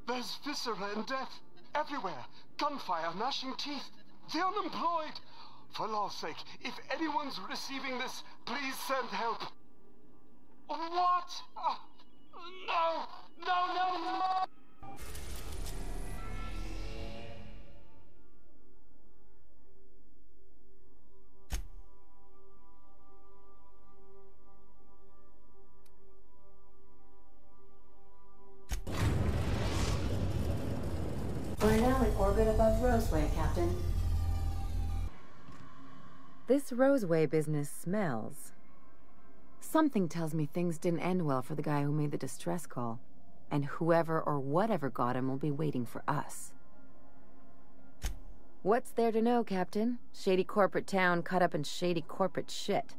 There's viscera and death everywhere. Gunfire, gnashing teeth. The unemployed. For law's sake, if anyone's receiving this, please send help. What? No! No, no, no! We're now in orbit above Roseway, Captain. This Roseway business smells. Something tells me things didn't end well for the guy who made the distress call. And whoever or whatever got him will be waiting for us. What's there to know, Captain? Shady corporate town caught up in shady corporate shit.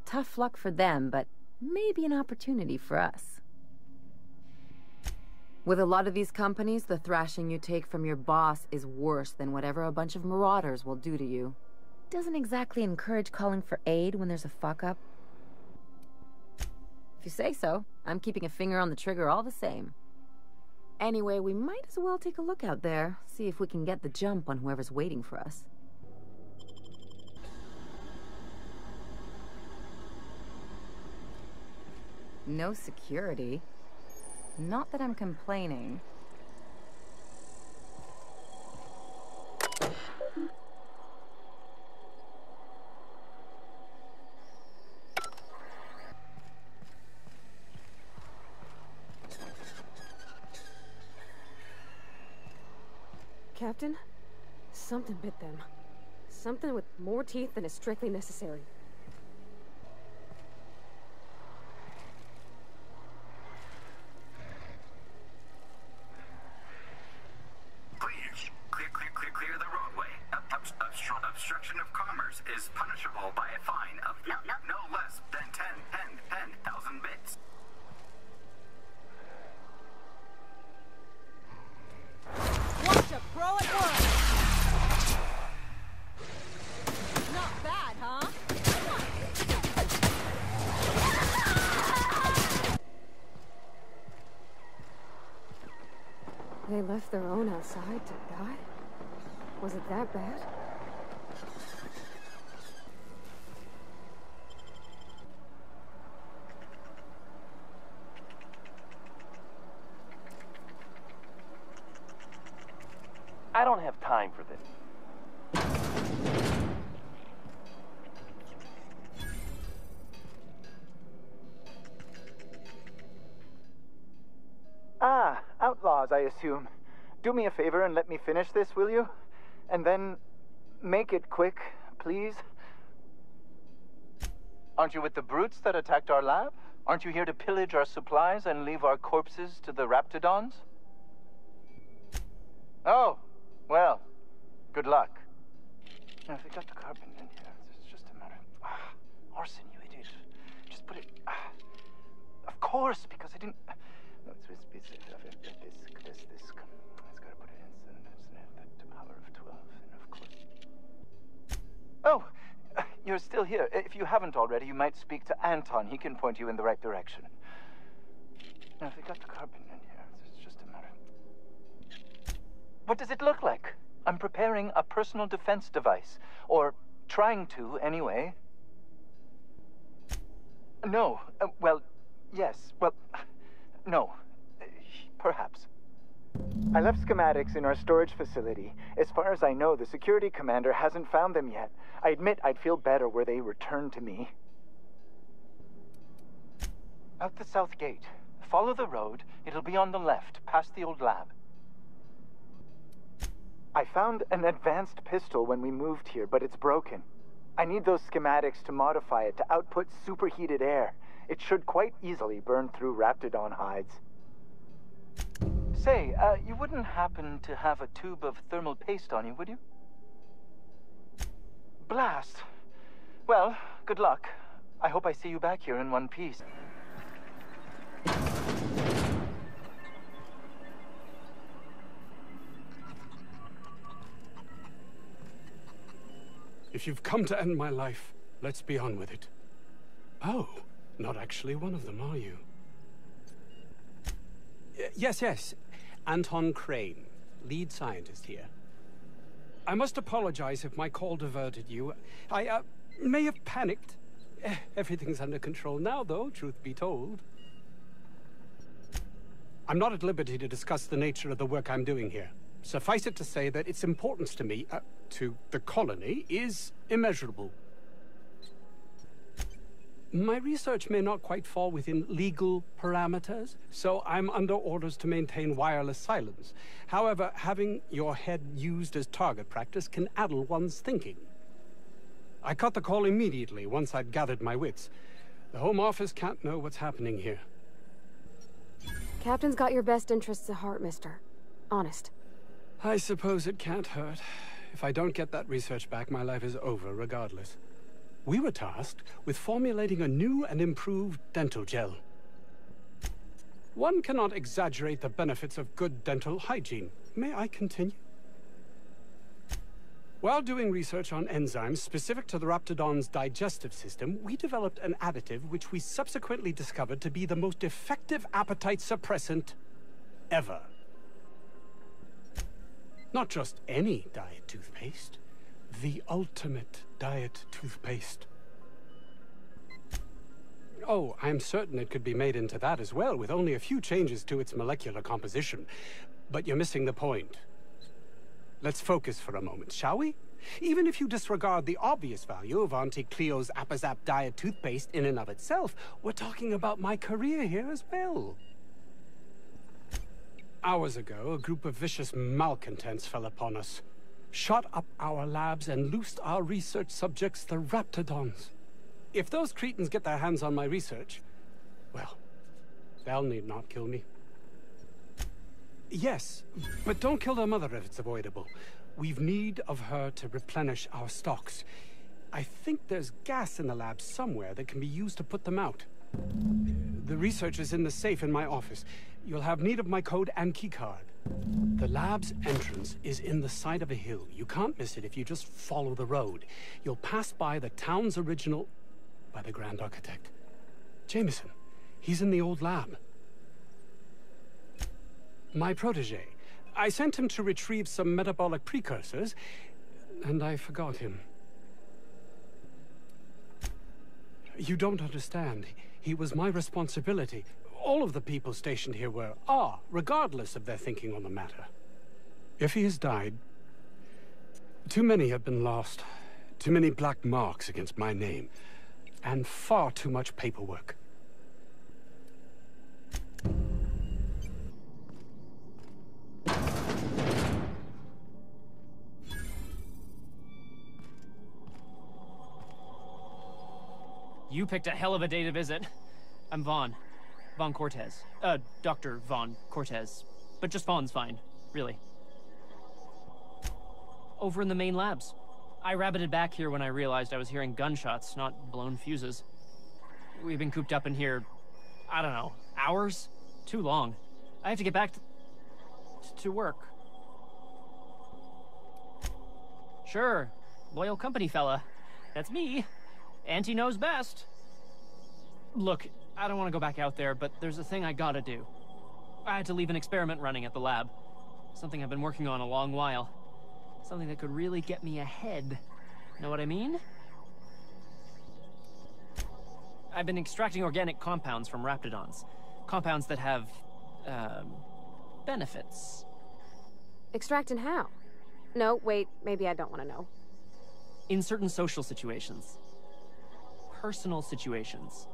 Tough luck for them, but maybe an opportunity for us. With a lot of these companies, the thrashing you take from your boss is worse than whatever a bunch of marauders will do to you. Doesn't exactly encourage calling for aid when there's a fuck-up. If you say so, I'm keeping a finger on the trigger all the same. Anyway, we might as well take a look out there, see if we can get the jump on whoever's waiting for us. No security. Not that I'm complaining. Captain? Something bit them. Something with more teeth than is strictly necessary. Please, clear the roadway. Obstruction of commerce is punishable by a fine of no less than 10,000 bits. Watch a pro at work! Not bad, huh? They left their own outside to die? Was it that bad? I don't have time for this. Ah, outlaws, I assume. Do me a favor and let me finish this, will you? And then make it quick, please. Aren't you with the brutes that attacked our lab? Aren't you here to pillage our supplies and leave our corpses to the raptidons? Oh, well, good luck. Now, if we got the carbon in here, it's just a matter of... arson, you idiot. Just put it... of course, because I didn't... No, it's got to put it in the power of 12, and of course... Oh, you're still here. If you haven't already, you might speak to Anton. He can point you in the right direction. Now, if we got the carbon in here, it's just a matter of... What does it look like? I'm preparing a personal defense device. Or trying to, anyway. No. Well, yes. Well, no. Perhaps. I left schematics in our storage facility. As far as I know, the security commander hasn't found them yet. I admit I'd feel better were they returned to me. Out the south gate. Follow the road. It'll be on the left, past the old lab. I found an advanced pistol when we moved here, but it's broken. I need those schematics to modify it to output superheated air. It should quite easily burn through raptidon hides. Say, you wouldn't happen to have a tube of thermal paste on you, would you? Blast. Well, good luck. I hope I see you back here in one piece. If you've come to end my life, let's be on with it. Oh, not actually one of them, are you? Yes. Anton Crane, lead scientist here. I must apologize if my call diverted you. I may have panicked. Everything's under control now, though, truth be told. I'm not at liberty to discuss the nature of the work I'm doing here. Suffice it to say that its importance to me, to the colony, is immeasurable. My research may not quite fall within legal parameters, so I'm under orders to maintain wireless silence. However, having your head used as target practice can addle one's thinking. I cut the call immediately once I'd gathered my wits. The Home Office can't know what's happening here. Captain's got your best interests at heart, mister. Honest. I suppose it can't hurt. If I don't get that research back, my life is over regardless. We were tasked with formulating a new and improved dental gel. One cannot exaggerate the benefits of good dental hygiene. May I continue? While doing research on enzymes specific to the Raptidon's digestive system, we developed an additive which we subsequently discovered to be the most effective appetite suppressant ever. Not just any diet toothpaste, the ultimate diet toothpaste. Oh, I'm certain it could be made into that as well, with only a few changes to its molecular composition. But you're missing the point. Let's focus for a moment, shall we? Even if you disregard the obvious value of Auntie Cleo's Appazap diet toothpaste in and of itself, we're talking about my career here as well. Hours ago, a group of vicious malcontents fell upon us, shot up our labs and loosed our research subjects, the Raptidons. If those cretins get their hands on my research, well, they'll need not kill me. Yes, but don't kill their mother if it's avoidable. We've need of her to replenish our stocks. I think there's gas in the lab somewhere that can be used to put them out. The research is in the safe in my office. You'll have need of my code and keycard. The lab's entrance is in the side of a hill. You can't miss it if you just follow the road. You'll pass by the town's original... by the Grand Architect. Jameson. He's in the old lab. My protege. I sent him to retrieve some metabolic precursors, and I forgot him. You don't understand. He was my responsibility. All of the people stationed here are, regardless of their thinking on the matter. If he has died, too many have been lost. Too many black marks against my name. And far too much paperwork. You picked a hell of a day to visit. I'm Vaughn. Vaughn Cortez. Dr. Vaughn Cortez. But just Vaughn's fine, really. Over in the main labs. I rabbited back here when I realized I was hearing gunshots, not blown fuses. We've been cooped up in here, I don't know, hours? Too long. I have to get back to work. Sure, loyal company fella. That's me. Auntie knows best. Look, I don't want to go back out there, but there's a thing I gotta do. I had to leave an experiment running at the lab. Something I've been working on a long while. Something that could really get me ahead. Know what I mean? I've been extracting organic compounds from Raptidons. Compounds that have, benefits. Extracting how? No, wait, maybe I don't want to know. In certain social situations. Personal situations.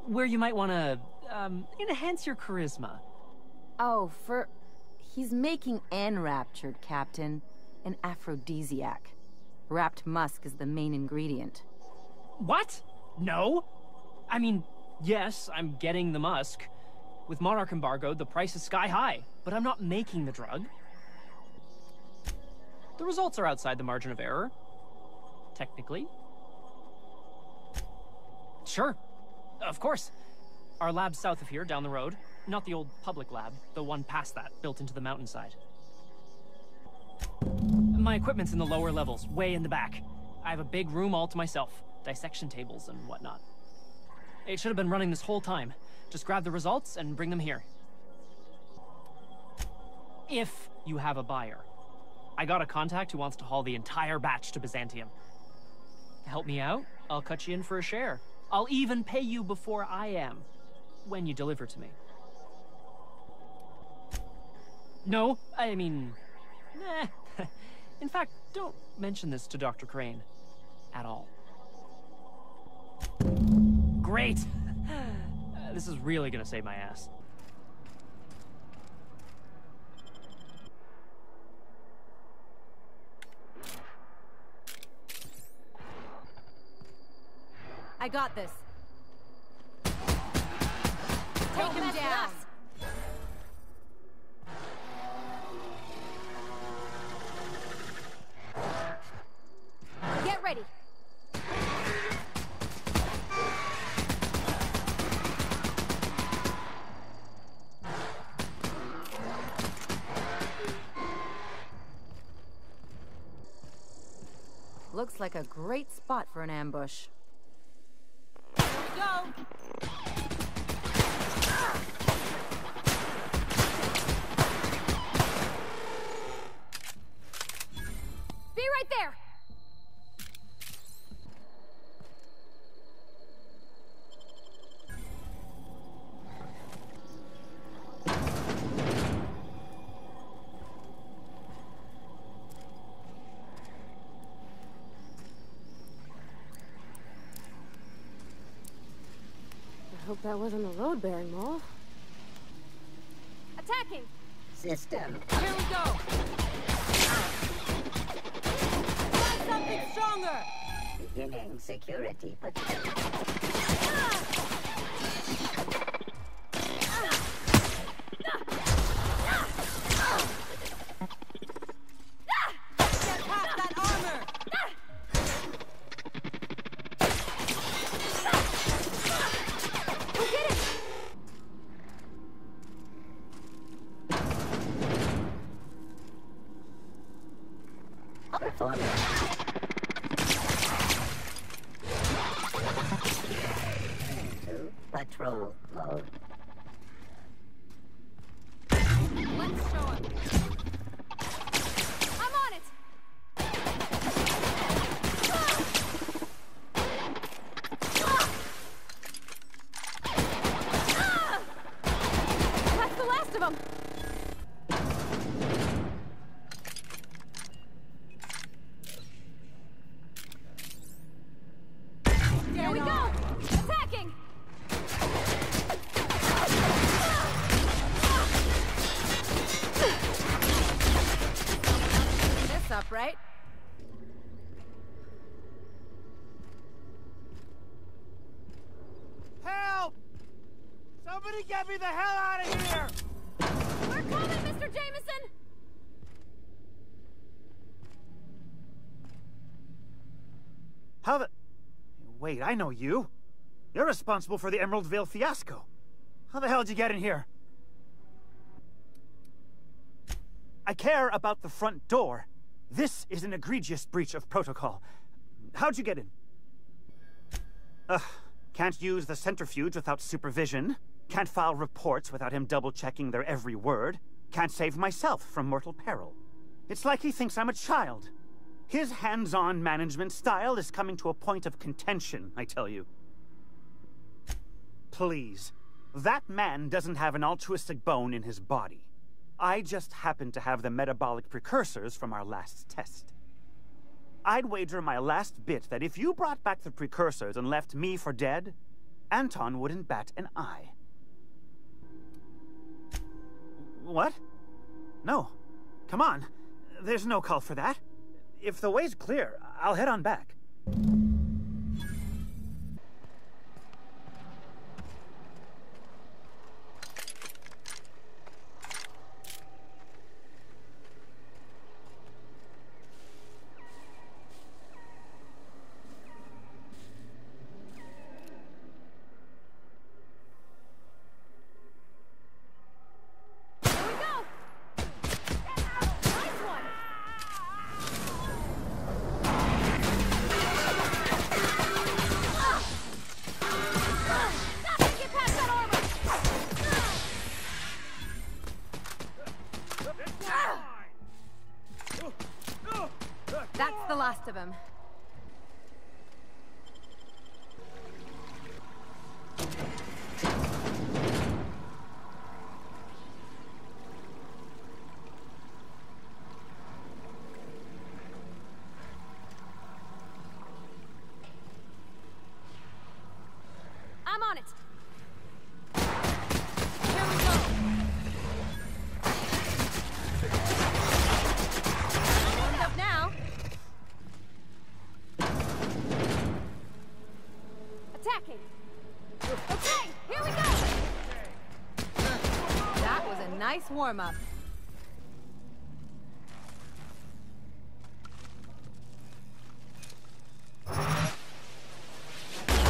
Where you might want to, enhance your charisma. Oh, he's making enraptured, Captain. An aphrodisiac. Wrapped musk is the main ingredient. What? No? I mean, yes, I'm getting the musk. With Monarch embargo, the price is sky high, but I'm not making the drug. The results are outside the margin of error. Technically. Sure. Of course. Our lab's south of here, down the road. Not the old public lab, the one past that, built into the mountainside. My equipment's in the lower levels, way in the back. I have a big room all to myself, dissection tables and whatnot. It should have been running this whole time. Just grab the results and bring them here. If you have a buyer. I got a contact who wants to haul the entire batch to Byzantium. Help me out, I'll cut you in for a share. I'll even pay you before I am, when you deliver to me. No, I mean, nah. In fact, don't mention this to Dr. Crane at all. Great! This is really gonna save my ass. I got this. Take him down. Get ready. Looks like a great spot for an ambush. Go. Be right there. I hope that wasn't a load-bearing mole. Attacking! System. Here we go! Try something stronger! Beginning security patrol. Get past that armor! Into patrol mode. Let's show him. I'm on it! That's the last of them! Here we go! Attacking! This up, right? Help! Somebody get me the hell out of here! We're coming, Mr. Jameson! How the... Wait, I know you. You're responsible for the Emerald Vale fiasco. How the hell did you get in here? I care about the front door. This is an egregious breach of protocol. How'd you get in? Can't use the centrifuge without supervision. Can't file reports without him double-checking their every word. Can't save myself from mortal peril. It's like he thinks I'm a child. His hands-on management style is coming to a point of contention, I tell you. Please. That man doesn't have an altruistic bone in his body. I just happen to have the metabolic precursors from our last test. I'd wager my last bit that if you brought back the precursors and left me for dead, Anton wouldn't bat an eye. What? No. Come on. There's no call for that. If the way's clear, I'll head on back. of them. I'm on it. Here we go. Warmed up now. Attacking. Okay, here we go. That was a nice warm-up.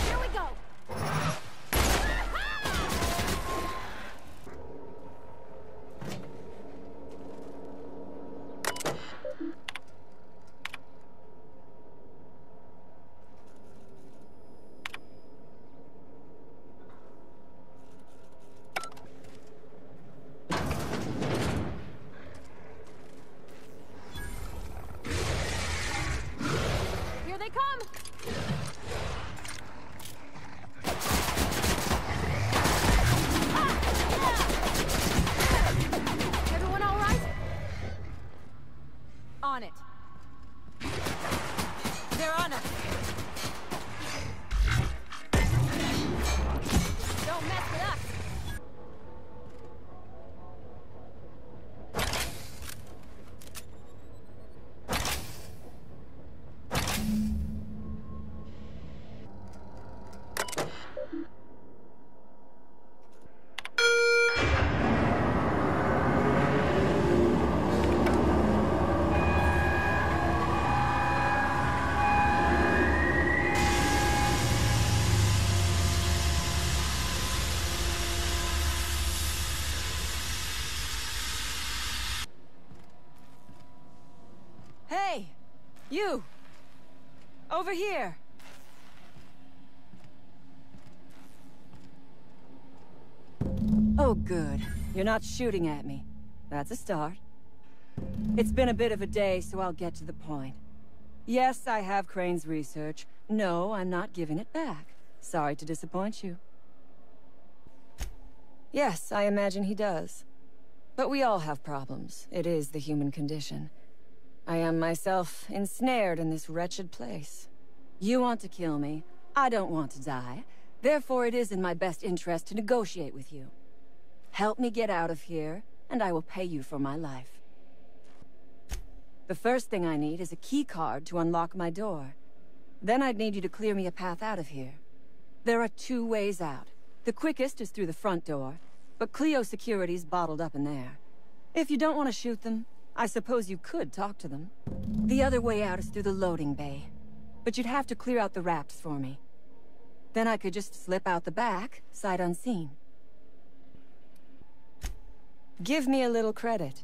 Here we go. Here they come. Everyone all right? On it. They're on us. Don't mess with us. Hey! You! Over here! Oh, good. You're not shooting at me. That's a start. It's been a bit of a day, so I'll get to the point. Yes, I have Crane's research. No, I'm not giving it back. Sorry to disappoint you. Yes, I imagine he does. But we all have problems. It is the human condition. I am myself ensnared in this wretched place. You want to kill me. I don't want to die. Therefore, it is in my best interest to negotiate with you. Help me get out of here, and I will pay you for my life. The first thing I need is a key card to unlock my door. Then I'd need you to clear me a path out of here. There are 2 ways out. The quickest is through the front door, but Cleo security's bottled up in there. If you don't want to shoot them, I suppose you could talk to them. The other way out is through the loading bay, but you'd have to clear out the rafts for me. Then I could just slip out the back, sight unseen. Give me a little credit.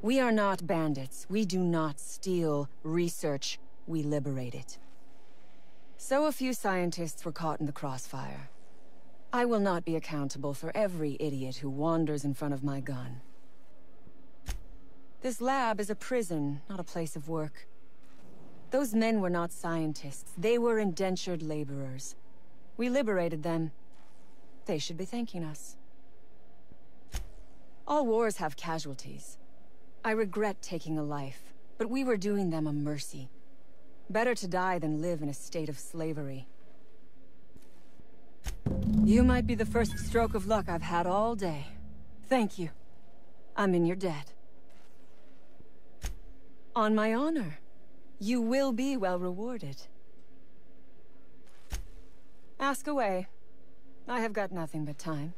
We are not bandits. We do not steal research. We liberate it. So a few scientists were caught in the crossfire. I will not be accountable for every idiot who wanders in front of my gun. This lab is a prison, not a place of work. Those men were not scientists. They were indentured laborers. We liberated them. They should be thanking us. All wars have casualties. I regret taking a life, but we were doing them a mercy. Better to die than live in a state of slavery. You might be the first stroke of luck I've had all day. Thank you. I'm in your debt. On my honor. You will be well rewarded. Ask away. I have got nothing but time.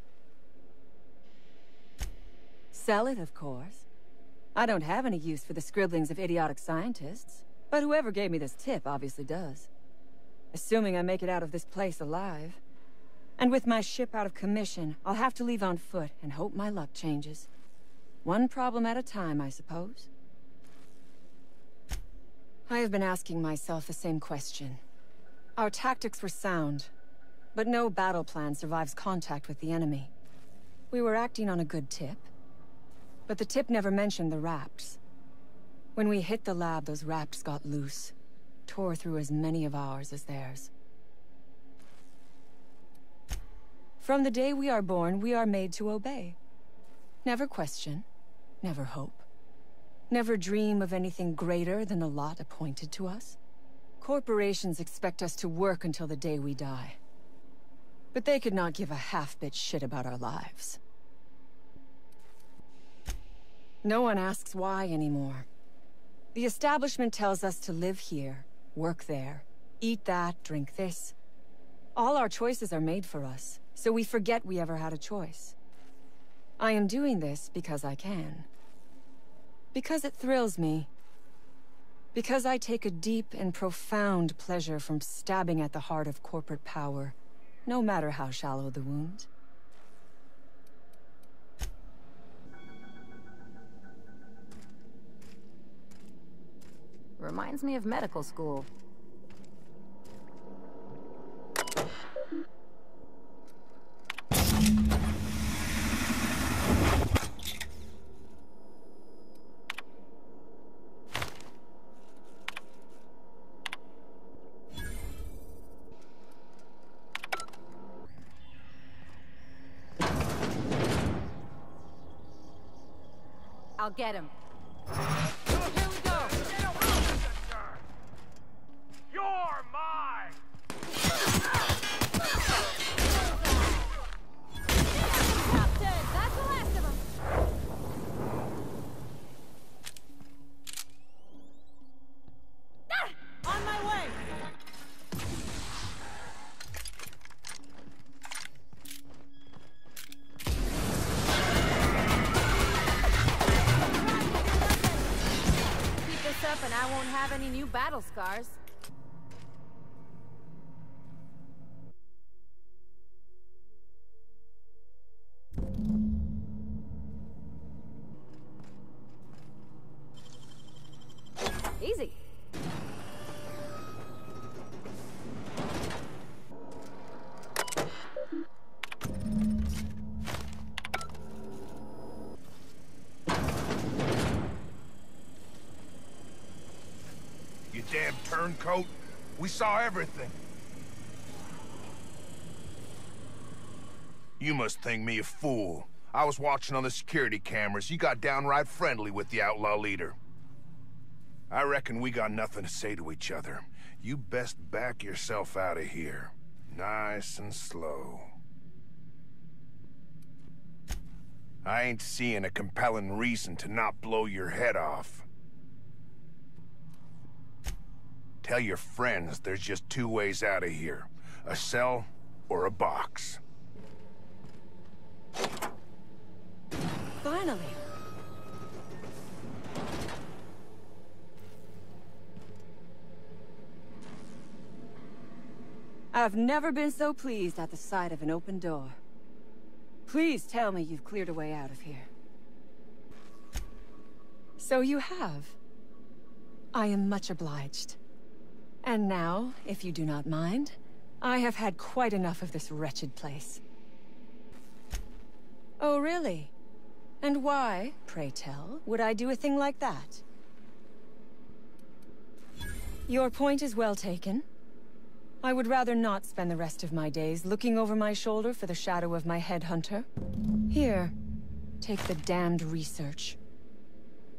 Sell it, of course. I don't have any use for the scribblings of idiotic scientists, but whoever gave me this tip obviously does. Assuming I make it out of this place alive. And with my ship out of commission, I'll have to leave on foot and hope my luck changes. One problem at a time, I suppose. I have been asking myself the same question. Our tactics were sound, but no battle plan survives contact with the enemy. We were acting on a good tip, but the tip never mentioned the rafts. When we hit the lab, those rafts got loose. tore through as many of ours as theirs. From the day we are born, we are made to obey. Never question, never hope. Never dream of anything greater than the lot appointed to us. Corporations expect us to work until the day we die. But they could not give a half-bit shit about our lives. No one asks why anymore. The establishment tells us to live here, work there, eat that, drink this. All our choices are made for us, so we forget we ever had a choice. I am doing this because I can. Because it thrills me. Because I take a deep and profound pleasure from stabbing at the heart of corporate power, no matter how shallow the wound. Reminds me of medical school. I'll get him. Here we go! You're mine! Captain, that's the last of them! On my way! Up and I won't have any new battle scars. Easy. Damn turncoat. We saw everything. You must think me a fool. I was watching on the security cameras. You got downright friendly with the outlaw leader. I reckon we got nothing to say to each other. You best back yourself out of here. Nice and slow. I ain't seeing a compelling reason to not blow your head off. Tell your friends there's just two ways out of here. A cell or a box. Finally. I've never been so pleased at the sight of an open door. Please tell me you've cleared a way out of here. So you have. I am much obliged. And now, if you do not mind, I have had quite enough of this wretched place. Oh, really? And why, pray tell, would I do a thing like that? Your point is well taken. I would rather not spend the rest of my days looking over my shoulder for the shadow of my headhunter. Here, take the damned research.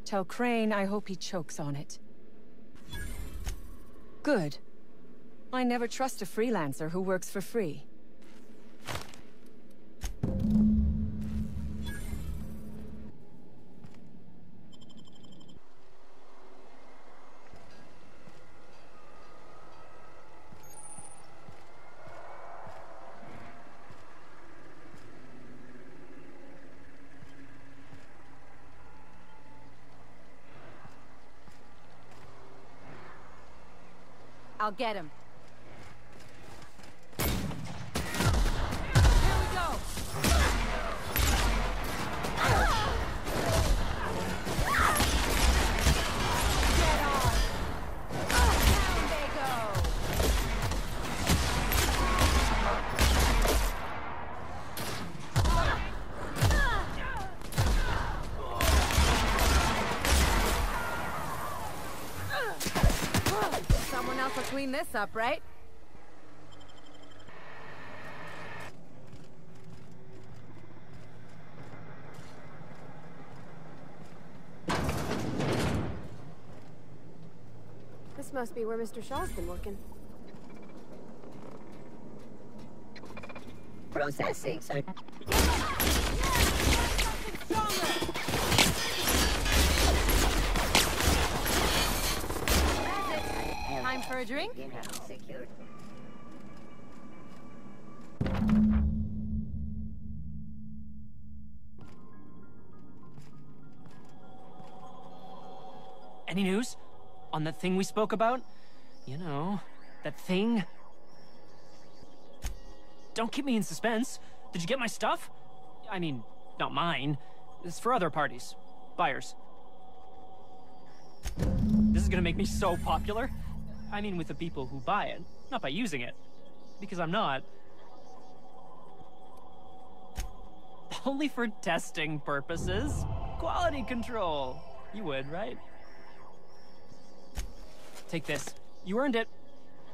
Tell Crane I hope he chokes on it. Good. I never trust a freelancer who works for free. I'll get him. Someone clean this up, right? This must be where Mr. Shaw's been working. Processing, sir. Time for a drink? Security. Any news? On that thing we spoke about? You know, that thing? Don't keep me in suspense. Did you get my stuff? I mean, not mine. It's for other parties. Buyers. This is gonna make me so popular. I mean with the people who buy it, not by using it. Because I'm not. Only for testing purposes. Quality control. You would, right? Take this. You earned it.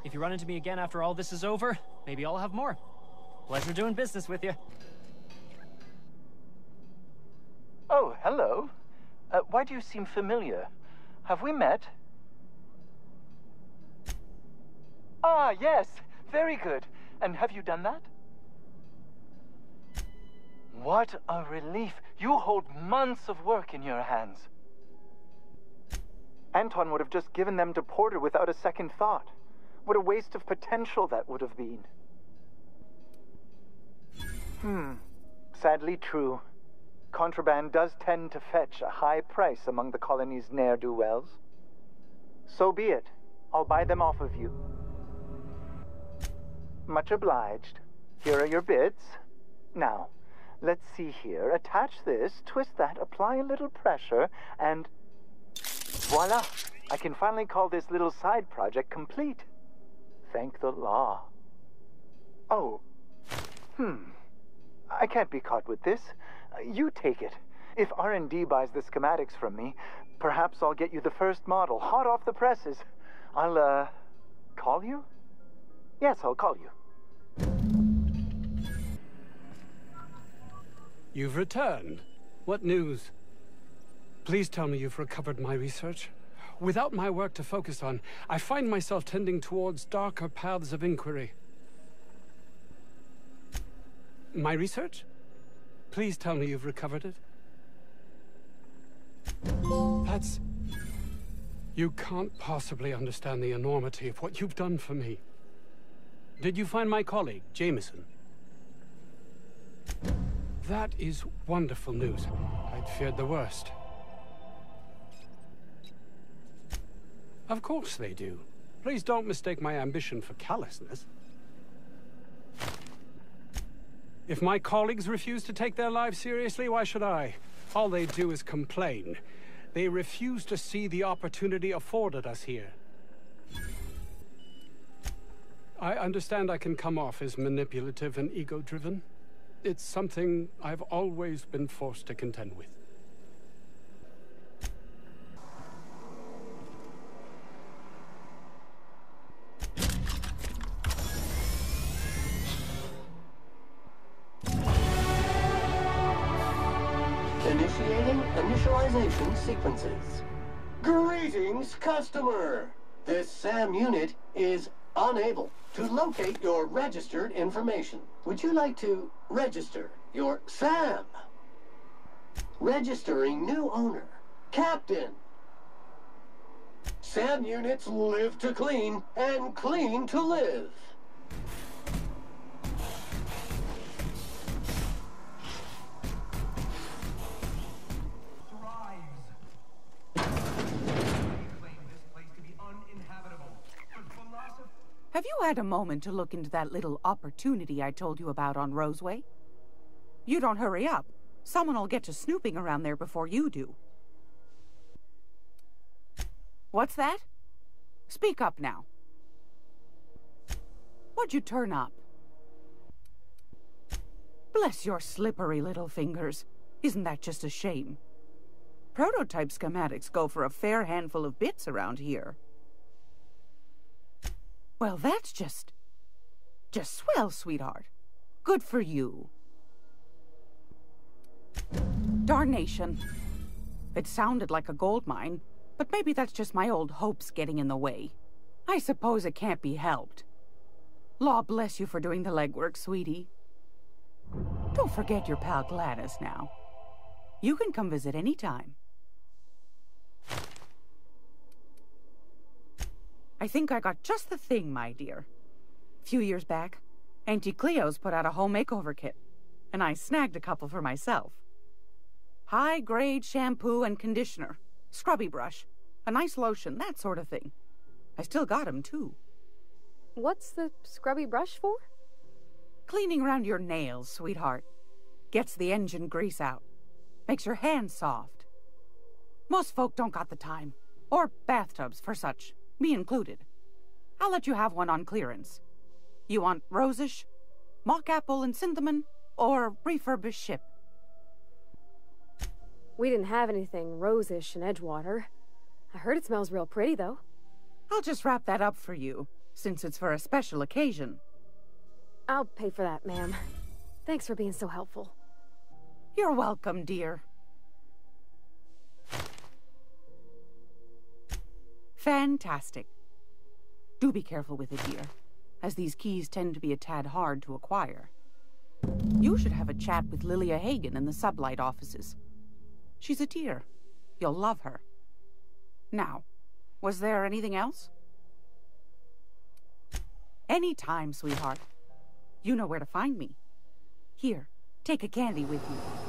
If you run into me again after all this is over, maybe I'll have more. Pleasure doing business with you. Oh, hello. Why do you seem familiar? Have we met? Ah, yes. Very good. And have you done that? What a relief. You hold months of work in your hands. Anton would have just given them to Porter without a second thought. What a waste of potential that would have been. Sadly true. Contraband does tend to fetch a high price among the colony's ne'er-do-wells. So be it. I'll buy them off of you. Much obliged. Here are your bids. Now, let's see here. Attach this, twist that, apply a little pressure, and... voila! I can finally call this little side project complete. Thank the law. Oh. I can't be caught with this. You take it. If R&D buys the schematics from me, perhaps I'll get you the first model, hot off the presses. I'll, call you? Yes, I'll call you. You've returned. What news? Please tell me you've recovered my research. Without my work to focus on, I find myself tending towards darker paths of inquiry. My research? Please tell me you've recovered it. That's... You can't possibly understand the enormity of what you've done for me. Did you find my colleague, Jameson? That is wonderful news. I'd feared the worst. Of course they do. Please don't mistake my ambition for callousness. If my colleagues refuse to take their lives seriously, why should I? All they do is complain. They refuse to see the opportunity afforded us here. I understand I can come off as manipulative and ego-driven. It's something I've always been forced to contend with. Initiating initialization sequences. Greetings, customer! This SAM unit is unable to locate your registered information. Would you like to register your SAM? Registering new owner, Captain. SAM units live to clean and clean to live. Have you had a moment to look into that little opportunity I told you about on Roseway? You don't hurry up. Someone will get to snooping around there before you do. What's that? Speak up now. What'd you turn up? Bless your slippery little fingers. Isn't that just a shame? Prototype schematics go for a fair handful of bits around here. Well, that's just swell, sweetheart. Good for you. Darnation. It sounded like a gold mine, but maybe that's just my old hopes getting in the way. I suppose it can't be helped. Law bless you for doing the legwork, sweetie. Don't forget your pal Gladys now. You can come visit any time. I think I got just the thing, my dear. A few years back, Auntie Cleo's put out a home makeover kit, and I snagged a couple for myself. High-grade shampoo and conditioner, scrubby brush, a nice lotion, that sort of thing. I still got 'em, too. What's the scrubby brush for? Cleaning around your nails, sweetheart. Gets the engine grease out. Makes your hands soft. Most folk don't got the time. Or bathtubs for such, me included. I'll let you have one on clearance. You want rosish, mock apple and cinnamon, or refurbished ship? We didn't have anything rosish in Edgewater. I heard it smells real pretty, though. I'll just wrap that up for you, since it's for a special occasion. I'll pay for that, ma'am. Thanks for being so helpful. You're welcome, dear. Fantastic. Do be careful with it, dear, as these keys tend to be a tad hard to acquire. You should have a chat with Lilia Hagen in the sublight offices. She's a dear. You'll love her. Now, was there anything else? Any time, sweetheart. You know where to find me. Here, take a candy with you.